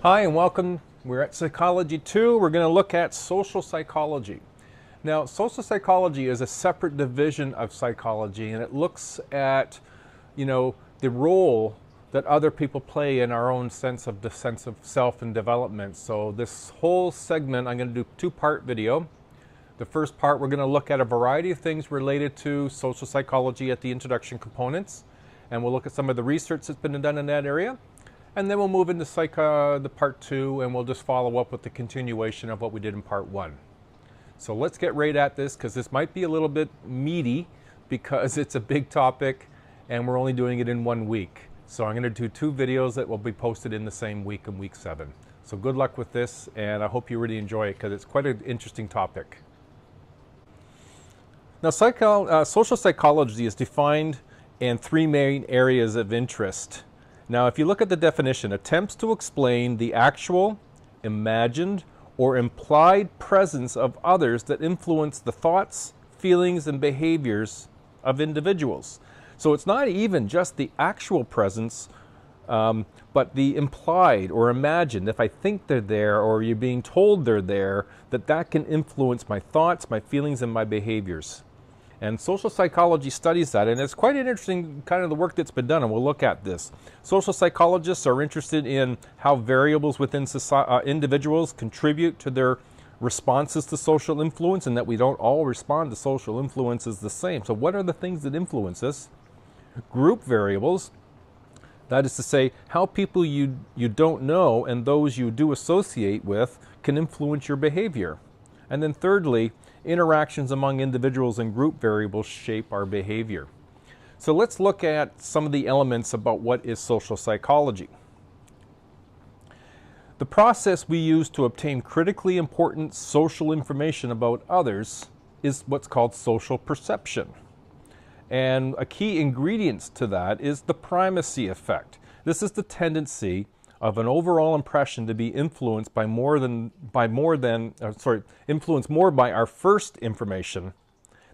Hi and welcome. We're at Psychology 2. We're going to look at social psychology. Now, social psychology is a separate division of psychology, and it looks at, the role that other people play in our own sense of self and development. So this whole segment, I'm going to do a two-part video. The first part, we're going to look at a variety of things related to social psychology at the introduction components, and we'll look at some of the research that's been done in that area. And then we'll move into the part 2, and we'll just follow up with the continuation of what we did in part 1. So let's get right at this, because this might be a little bit meaty because it's a big topic and we're only doing it in 1 week. So I'm going to do 2 videos that will be posted in the same week in week 7. So good luck with this, and I hope you really enjoy it because it's quite an interesting topic. Now, social psychology is defined in 3 main areas of interest. Now, if you look at the definition, attempts to explain the actual, imagined, or implied presence of others that influence the thoughts, feelings, and behaviors of individuals. So it's not even just the actual presence, but the implied or imagined. If I think they're there or you're being told they're there, that can influence my thoughts, my feelings, and my behaviors. And social psychology studies that, and it's quite an interesting kind of the work that's been done, and we'll look at this. Social psychologists are interested in how variables within individuals contribute to their responses to social influence, and that we don't all respond to social influences the same. So what are the things that influence us? Group variables, that is to say, how people you don't know and those you do associate with can influence your behavior. And then thirdly, interactions among individuals and group variables shape our behavior. So let's look at some of the elements about what is social psychology. The process we use to obtain critically important social information about others is what's called social perception. And a key ingredient to that is the primacy effect. This is the tendency of an overall impression to be influenced influenced more by our first information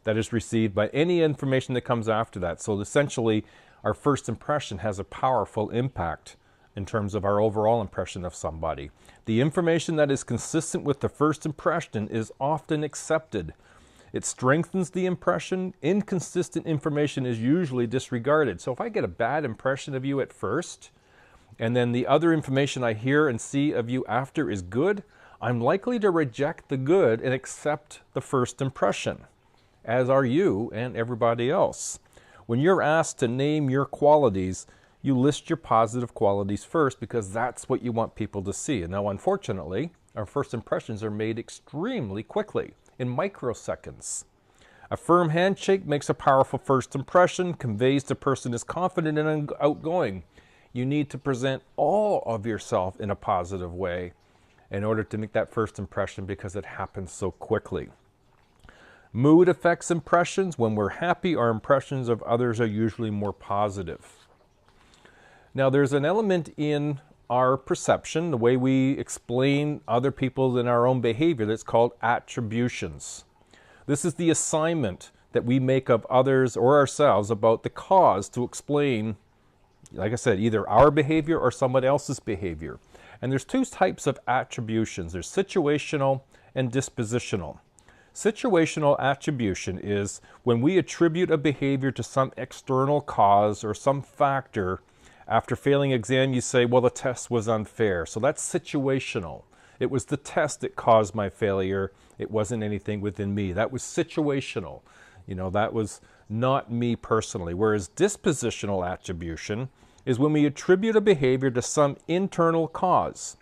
that is received by any information that comes after that. So essentially, our first impression has a powerful impact in terms of our overall impression of somebody. The information that is consistent with the first impression is often accepted. It strengthens the impression. Inconsistent information is usually disregarded. So if I get a bad impression of you at first, and then the other information I hear and see of you after is good, I'm likely to reject the good and accept the first impression, as are you and everybody else. When you're asked to name your qualities, you list your positive qualities first because that's what you want people to see. And now, unfortunately, our first impressions are made extremely quickly, in microseconds. A firm handshake makes a powerful first impression, conveys the person is confident and outgoing. You need to present all of yourself in a positive way in order to make that first impression because it happens so quickly. Mood affects impressions. When we're happy, our impressions of others are usually more positive. Now, there's an element in our perception, the way we explain other people and our own behavior, that's called attributions. This is the assignment that we make of others or ourselves about the cause to explain, like I said, either our behavior or someone else's behavior. And there's 2 types of attributions. There's situational and dispositional. Situational attribution is when we attribute a behavior to some external cause or some factor. After failing exam, you say, well, the test was unfair. So that's situational. It was the test that caused my failure. It wasn't anything within me. That was situational. That was not me personally. Whereas dispositional attribution is when we attribute a behavior to some internal cause,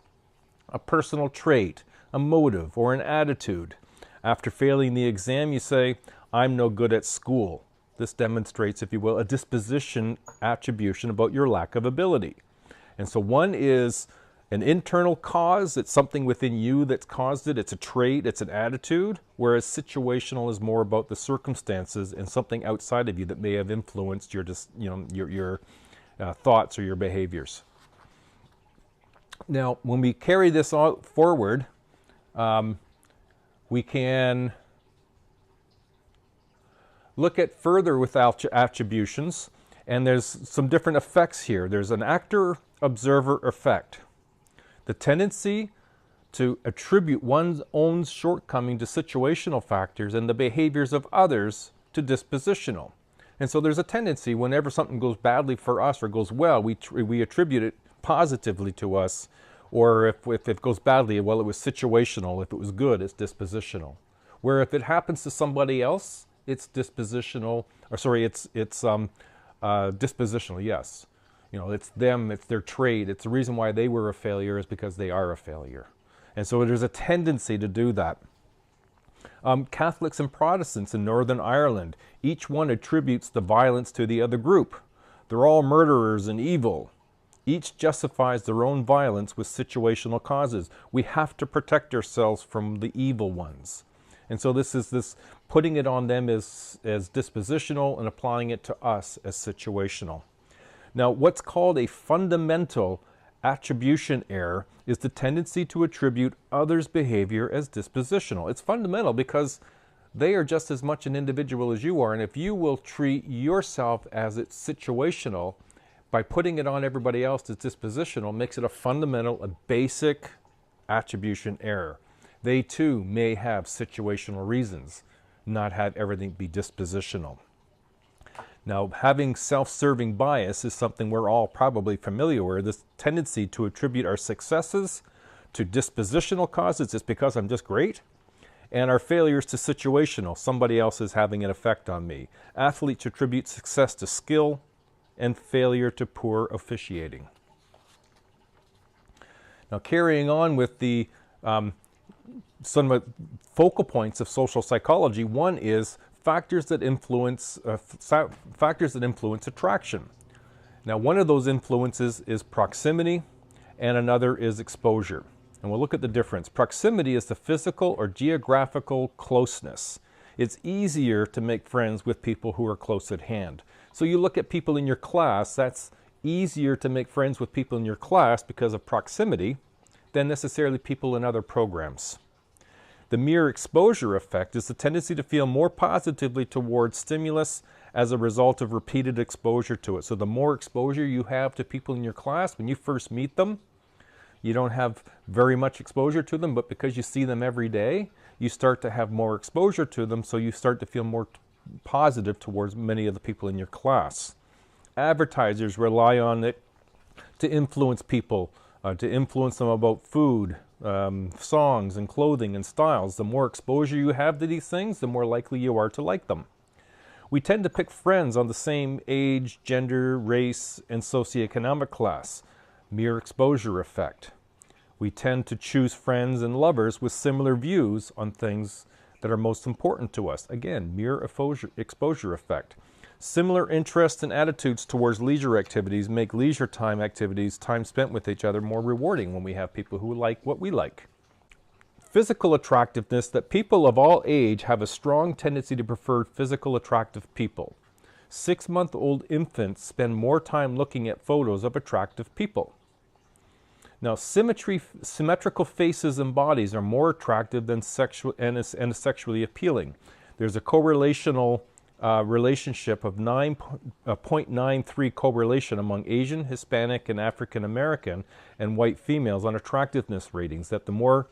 a personal trait, a motive, or an attitude. After failing the exam, you say, I'm no good at school. This demonstrates, if you will, a disposition attribution about your lack of ability. And so one is an internal cause. It's something within you that's caused it. It's a trait. It's an attitude. Whereas situational is more about the circumstances and something outside of you that may have influenced your thoughts or your behaviors. Now, when we carry this forward, we can look at further with attributions, and there's some different effects here. There's an actor-observer effect. The tendency to attribute one's own shortcoming to situational factors and the behaviors of others to dispositional. And so there's a tendency whenever something goes badly for us or goes well, we attribute it positively to us. Or if it goes badly, well, it was situational. If it was good, it's dispositional. Where if it happens to somebody else, it's dispositional, or sorry, it's dispositional, yes. You know, it's them, it's their trait. It's the reason why they were a failure is because they are a failure. And so there's a tendency to do that. Catholics and Protestants in Northern Ireland, each one attributes the violence to the other group. They're all murderers and evil. Each justifies their own violence with situational causes. We have to protect ourselves from the evil ones. And so this is this putting it on them as dispositional and applying it to us as situational. Now, what's called a fundamental attribution error is the tendency to attribute others' behavior as dispositional. It's fundamental because they are just as much an individual as you are, and if you will treat yourself as it's situational, by putting it on everybody else as dispositional makes it a fundamental, a basic attribution error. They too may have situational reasons, not have everything be dispositional. Now, having self-serving bias is something we're all probably familiar with. This tendency to attribute our successes to dispositional causes, it's because I'm just great, and our failures to situational, somebody else is having an effect on me. Athletes attribute success to skill, and failure to poor officiating. Now, carrying on with the some focal points of social psychology, one is factors that influence attraction. Now, one of those influences is proximity, and another is exposure. And we'll look at the difference. Proximity is the physical or geographical closeness. It's easier to make friends with people who are close at hand. So you look at people in your class, that's easier to make friends with people in your class because of proximity than necessarily people in other programs. The mere exposure effect is the tendency to feel more positively towards stimulus as a result of repeated exposure to it. So the more exposure you have to people in your class, when you first meet them, you don't have very much exposure to them, but because you see them every day, you start to have more exposure to them, so you start to feel more positive towards many of the people in your class. Advertisers rely on it to influence people, to influence them about food, songs and clothing and styles. The more exposure you have to these things, the more likely you are to like them. We tend to pick friends on the same age, gender, race, and socioeconomic class. Mere exposure effect. We tend to choose friends and lovers with similar views on things that are most important to us. Again, mere exposure effect. Similar interests and attitudes towards leisure activities make leisure time activities, time spent with each other, more rewarding when we have people who like what we like. Physical attractiveness, that people of all age have a strong tendency to prefer physical attractive people. 6-month-old infants spend more time looking at photos of attractive people. Now, symmetrical faces and bodies are more attractive than sexual and sexually appealing. There's a correlational relationship of 0.93 correlation among Asian, Hispanic, and African American and white females on attractiveness ratings, that the more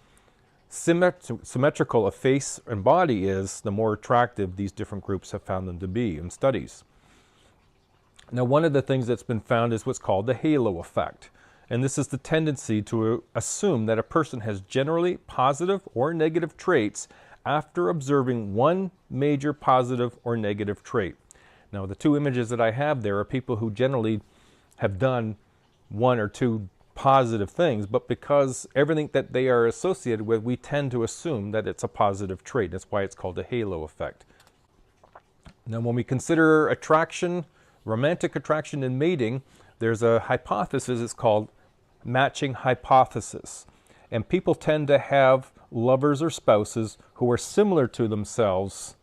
symmetrical a face and body is, the more attractive these different groups have found them to be in studies. Now, one of the things that's been found is what's called the halo effect. And this is the tendency to assume that a person has generally positive or negative traits after observing one major positive or negative trait. Now, the two images that I have there are people who generally have done one or two positive things, but because everything that they are associated with, we tend to assume that it's a positive trait. That's why it's called a halo effect. Now, when we consider attraction, romantic attraction and mating, there's a hypothesis, it's called matching hypothesis. And people tend to have lovers or spouses who are similar to themselves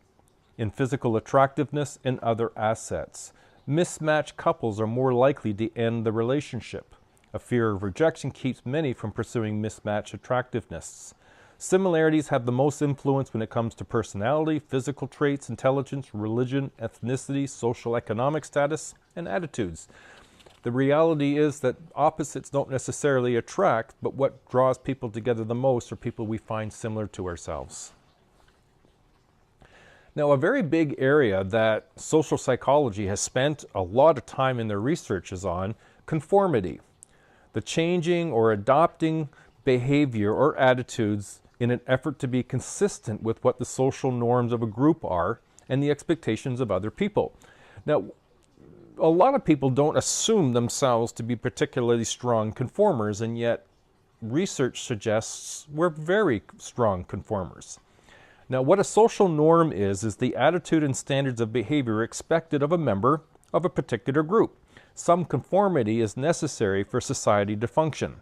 in physical attractiveness and other assets. Mismatched couples are more likely to end the relationship. A fear of rejection keeps many from pursuing mismatched attractiveness. Similarities have the most influence when it comes to personality, physical traits, intelligence, religion, ethnicity, social economic status, and attitudes. The reality is that opposites don't necessarily attract, but what draws people together the most are people we find similar to ourselves. Now, a very big area that social psychology has spent a lot of time in their research is on conformity. The changing or adopting behavior or attitudes in an effort to be consistent with what the social norms of a group are and the expectations of other people. Now, a lot of people don't assume themselves to be particularly strong conformers, and yet research suggests we're very strong conformers. Now, what a social norm is the attitude and standards of behavior expected of a member of a particular group. Some conformity is necessary for society to function.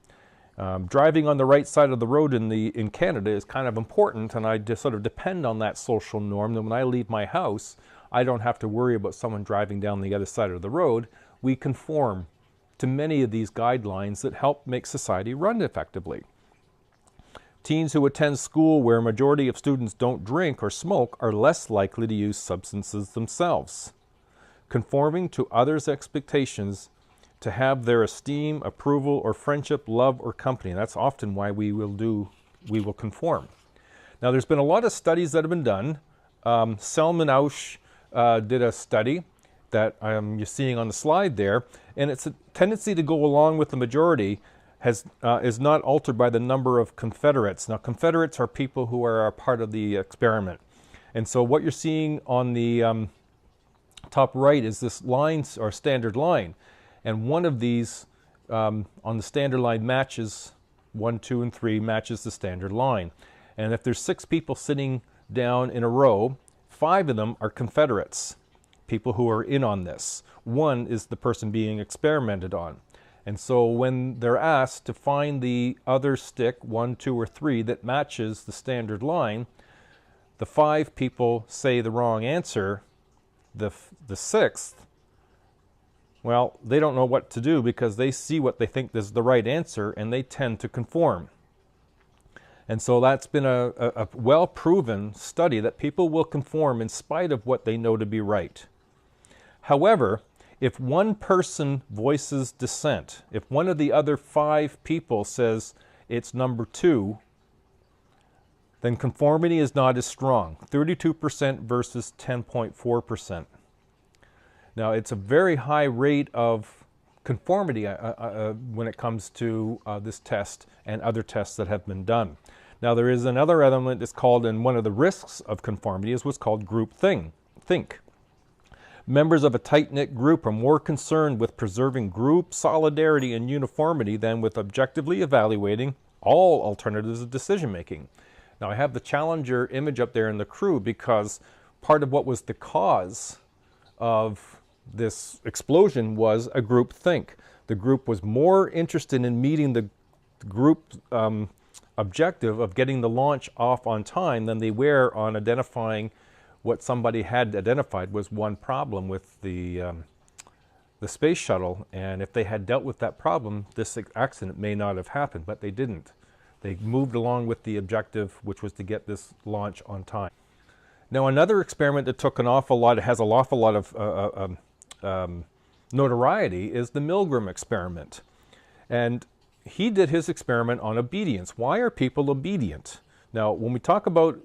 Driving on the right side of the road in Canada is kind of important, and I just sort of depend on that social norm. That when I leave my house, I don't have to worry about someone driving down the other side of the road. We conform to many of these guidelines that help make society run effectively. Teens who attend school where a majority of students don't drink or smoke are less likely to use substances themselves. Conforming to others' expectations to have their esteem, approval, or friendship, love, or company. That's often why we will conform. Now, there's been a lot of studies that have been done. Selman Ausch did a study that you're seeing on the slide there, and it's a tendency to go along with the majority is not altered by the number of confederates. Now, confederates are people who are a part of the experiment. And so what you're seeing on the top right is this line, or standard line. And one of these on the standard line matches 1, 2, and 3 matches the standard line. And if there's 6 people sitting down in a row, 5 of them are confederates, people who are in on this. 1 is the person being experimented on. And so when they're asked to find the other stick, 1, 2, or 3, that matches the standard line, the 5 people say the wrong answer. The 6th, well, they don't know what to do because they see what they think is the right answer, and they tend to conform. And so that's been a well-proven study that people will conform in spite of what they know to be right. However, if one person voices dissent, if one of the other 5 people says it's number 2, then conformity is not as strong, 32% versus 10.4%. Now, it's a very high rate of conformity when it comes to this test and other tests that have been done. Now, there is another element that's called, and one of the risks of conformity is what's called groupthink. Members of a tight-knit group are more concerned with preserving group solidarity and uniformity than with objectively evaluating all alternatives of decision-making. Now, I have the Challenger image up there in the crew because part of what was the cause of this explosion was a group think. The group was more interested in meeting the group objective of getting the launch off on time than they were on identifying what somebody had identified was one problem with the space shuttle. And if they had dealt with that problem, this accident may not have happened, but they didn't. They moved along with the objective, which was to get this launch on time. Now, another experiment that took an awful lot, has an awful lot of notoriety, is the Milgram Experiment. And he did his experiment on obedience. Why are people obedient? Now, when we talk about,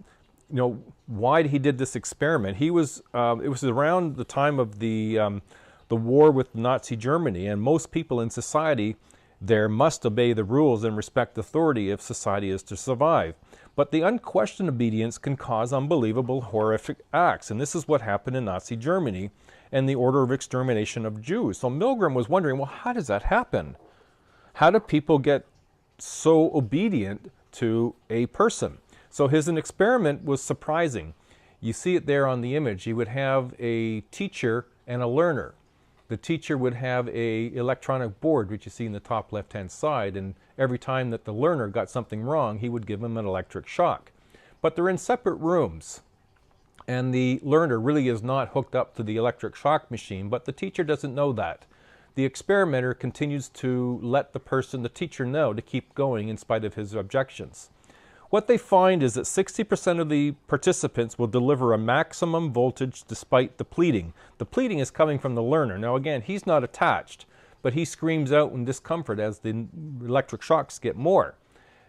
why he did this experiment, it was around the time of the war with Nazi Germany, and most people in society there must obey the rules and respect authority if society is to survive. But the unquestioned obedience can cause unbelievable, horrific acts, and this is what happened in Nazi Germany and the order of extermination of Jews. So Milgram was wondering, well, how does that happen? How do people get so obedient to a person? So his experiment was surprising. You see it there on the image. He would have a teacher and a learner. The teacher would have an electronic board, which you see in the top left-hand side, and every time that the learner got something wrong, he would give him an electric shock. But they're in separate rooms, and the learner really is not hooked up to the electric shock machine, but the teacher doesn't know that. The experimenter continues to let the teacher know to keep going in spite of his objections. What they find is that 60% of the participants will deliver a maximum voltage despite the pleading. The pleading is coming from the learner. Now again, he's not attached, but he screams out in discomfort as the electric shocks get more.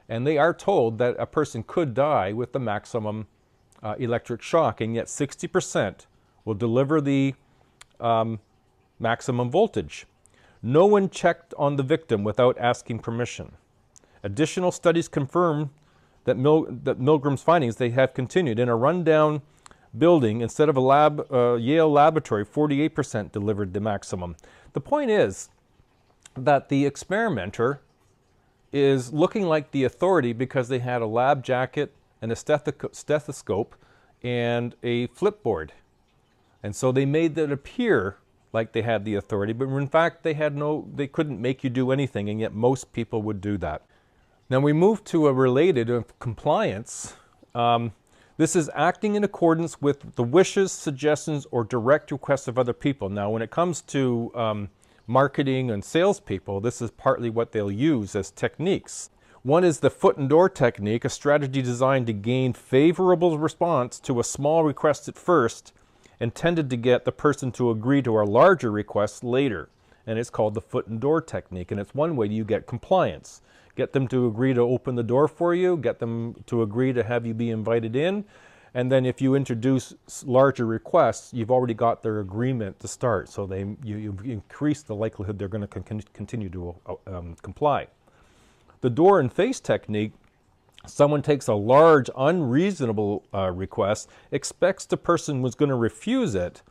And they are told that a person could die with the maximum electric shock, and yet 60% will deliver the maximum voltage. No one checked on the victim without asking permission. Additional studies confirm that Milgram's findings, they have continued. In a rundown building, instead of a Yale laboratory, 48% delivered the maximum. The point is that the experimenter is looking like the authority because they had a lab jacket and a stethoscope and a flipboard. And so they made that appear like they had the authority, but in fact they couldn't make you do anything, and yet most people would do that. Now we move to a related of compliance. This is acting in accordance with the wishes, suggestions, or direct requests of other people. Now when it comes to marketing and salespeople, this is partly what they'll use as techniques. One is the foot and door technique, a strategy designed to gain favorable response to a small request at first, intended to get the person to agree to a larger request later. And it's called the foot and door technique, and it's one way you get compliance. Get them to agree to open the door for you, get them to agree to have you be invited in, and then if you introduce larger requests, you've already got their agreement to start, so you increase the likelihood they're going to continue to comply. The door and face technique, someone takes a large, unreasonable request, expects the person was going to refuse it,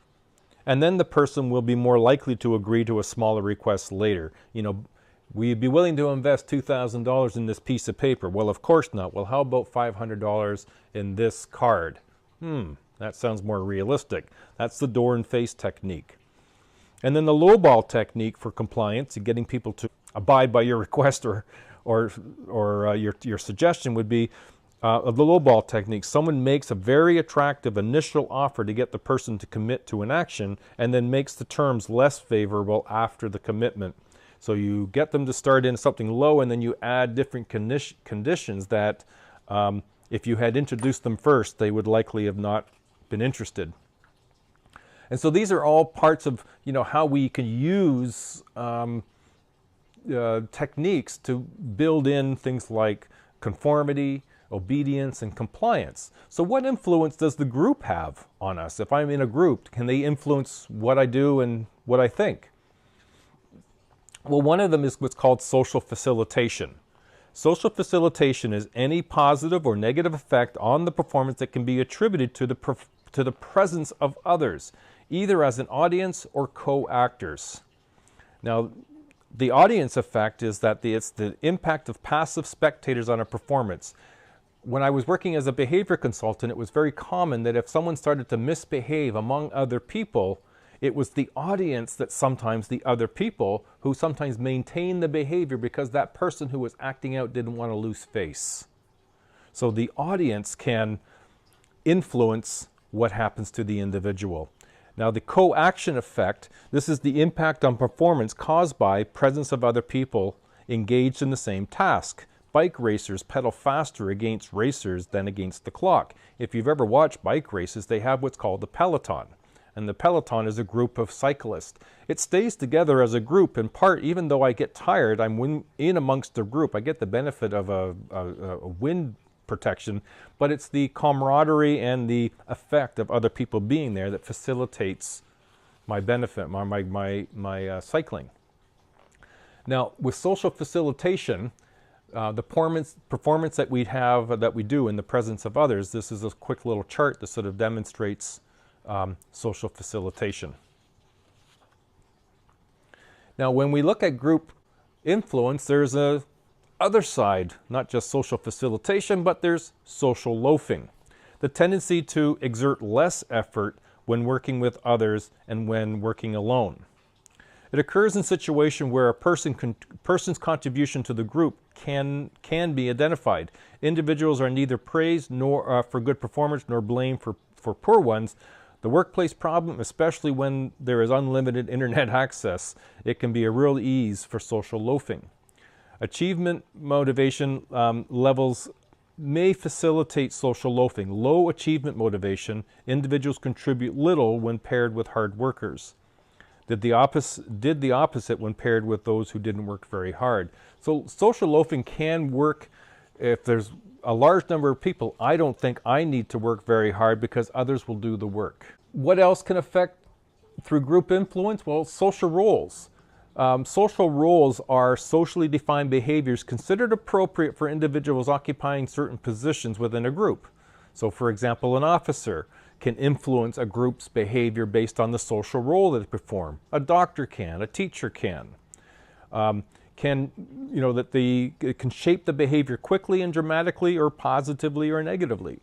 and then the person will be more likely to agree to a smaller request later. You know, we'd be willing to invest $2,000 in this piece of paper. Well, of course not. Well, how about $500 in this card? That sounds more realistic. That's the door and face technique. And then the lowball technique for compliance and getting people to abide by your request or your suggestion would be the lowball technique. Someone makes a very attractive initial offer to get the person to commit to an action, and then makes the terms less favorable after the commitment. So you get them to start in something low, and then you add different conditions that if you had introduced them first, they would likely have not been interested. And so these are all parts of how we can use techniques to build in things like conformity, obedience, and compliance. So what influence does the group have on us? If I'm in a group, can they influence what I do and what I think? Well, one of them is what's called social facilitation. Social facilitation is any positive or negative effect on the performance that can be attributed to the presence of others, either as an audience or co-actors. Now, the audience effect is that it's the impact of passive spectators on a performance. When I was working as a behavior consultant, it was very common that if someone started to misbehave among other people, it was the audience that sometimes the other people who sometimes maintained the behavior because that person who was acting out didn't want to lose face. So the audience can influence what happens to the individual. Now the co-action effect, this is the impact on performance caused by presence of other people engaged in the same task. Bike racers pedal faster against racers than against the clock. If you've ever watched bike races, they have what's called the peloton. And the peloton is a group of cyclists. It stays together as a group in part, even though I get tired, I'm in amongst the group. I get the benefit of a wind protection, but it's the camaraderie and the effect of other people being there that facilitates my benefit, my cycling. Now, with social facilitation, the performance that we do in the presence of others, this is a quick little chart that sort of demonstrates social facilitation. Now, when we look at group influence, there's a other side, not just social facilitation, but there's social loafing. The tendency to exert less effort when working with others and when working alone. It occurs in situations where a person's contribution to the group can be identified. Individuals are neither praised nor for good performance nor blamed for poor ones. The workplace problem, especially when there is unlimited internet access, it can be a real ease for social loafing. Achievement motivation levels may facilitate social loafing. Low achievement motivation, individuals contribute little when paired with hard workers. did the opposite when paired with those who didn't work very hard. So social loafing can work if there's a large number of people. I don't think I need to work very hard because others will do the work. What else can affect through group influence? Well, social roles. Social roles are socially defined behaviors considered appropriate for individuals occupying certain positions within a group. So, for example, an officer can influence a group's behavior based on the social role that they perform. A doctor can, a teacher can. It can shape the behavior quickly and dramatically, or positively or negatively.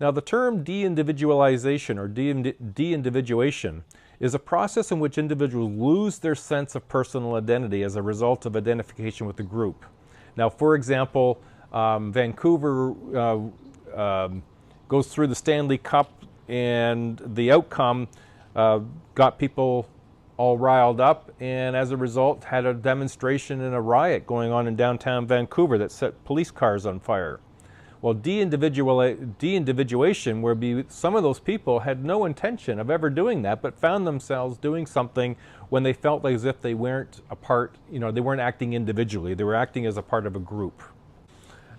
Now, the term de-individualization or de-individuation is a process in which individuals lose their sense of personal identity as a result of identification with the group. Now, for example, Vancouver goes through the Stanley Cup, and the outcome got people all riled up, and as a result had a demonstration and a riot going on in downtown Vancouver that set police cars on fire. Well, de-individuation, where some of those people had no intention of ever doing that, but found themselves doing something when they felt as if they weren't a part, they weren't acting individually, they were acting as a part of a group.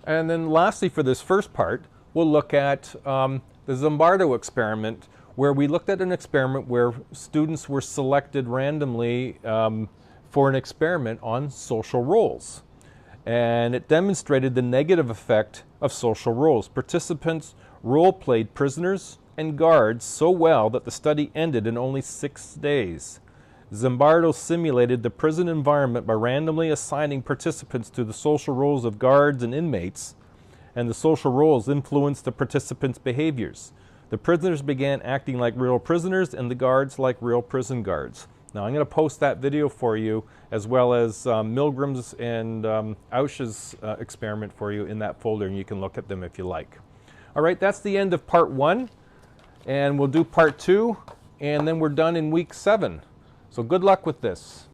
And then lastly, for this first part, we'll look at the Zimbardo Experiment, where we looked at an experiment where students were selected randomly for an experiment on social roles. And it demonstrated the negative effect of social roles. Participants role-played prisoners and guards so well that the study ended in only 6 days. Zimbardo simulated the prison environment by randomly assigning participants to the social roles of guards and inmates, and the social roles influenced the participants' behaviors. The prisoners began acting like real prisoners and the guards like real prison guards. Now, I'm going to post that video for you, as well as Milgram's and Ausch's experiment for you in that folder, and you can look at them if you like. All right, that's the end of part 1, and we'll do part 2, and then we're done in week 7. So good luck with this.